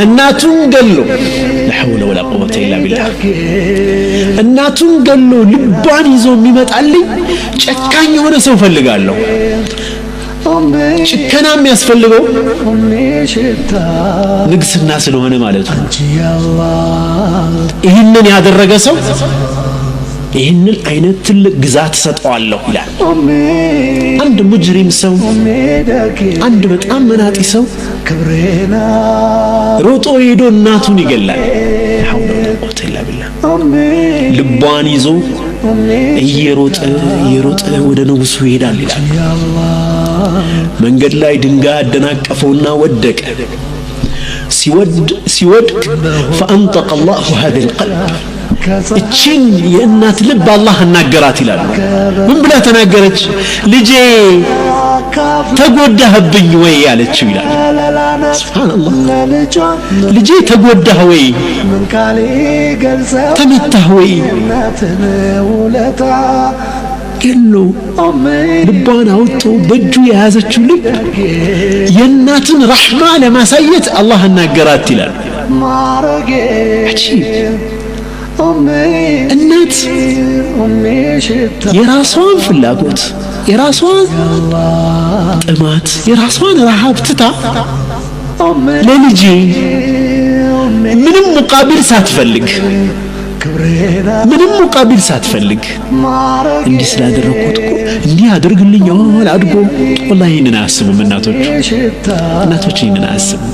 እናቱን ገሎ ለሐውለ ወላ ቁወተ ኢላ ቢላህ እናቱን ገሎ ልቧን ይዞ የሚመጣልኝ ጨካኝ የሆነ ሰው ፈልጋለሁ። ጭከና የሚያስፈልገው ንግስና ስለሆነ ማለት ነው። ይህንን ያደረገ ሰው ይህንን አይነት ትልቅ ግዛት ሰጠዋለሁ ይላል። አንድ ሙጅሪም ሰው፣ አንድ በጣም መናጢ ሰው ሮጦ ሄዶ እናቱን ይገላል። ሐውለ ወላ ቁወተ ኢላ ቢላህ ልቧን ይዞ እየሮጠ ወደ ንጉሱ ይሄዳል ይላል። መንገድ ላይ ድንጋይ አደናቀፈውና ወደቀ። ሲወድቅ فأنطق الله هذا القلب እቺን የእናት ልብ አላህ አናገራት ይላል። ምን ብላ ተናገረች? ልጄ ተጎዳህብኝ ወይ ያለችው ይላል። ሱብሃንአላህ ልጄ ተጎዳህ ወይ፣ ተመታህ ወይ ገሎ ልቧን አውጥቶ በእጁ የያዘችው ልብ የእናትን ረሕማ ለማሳየት አላህ አናገራት ይላል። እናት የራሷን ፍላጎት፣ የራሷን ጥማት፣ የራሷን ረሃብ ትታ ለልጄ ምንም ሙቃቢል ሳትፈልግ እንዲህ ስላደረኩት እኮ እንዲህ አድርግልኝ አድርጎ ወላሂ ይህንን አያስቡም እናቶች ይህንን አያስቡም።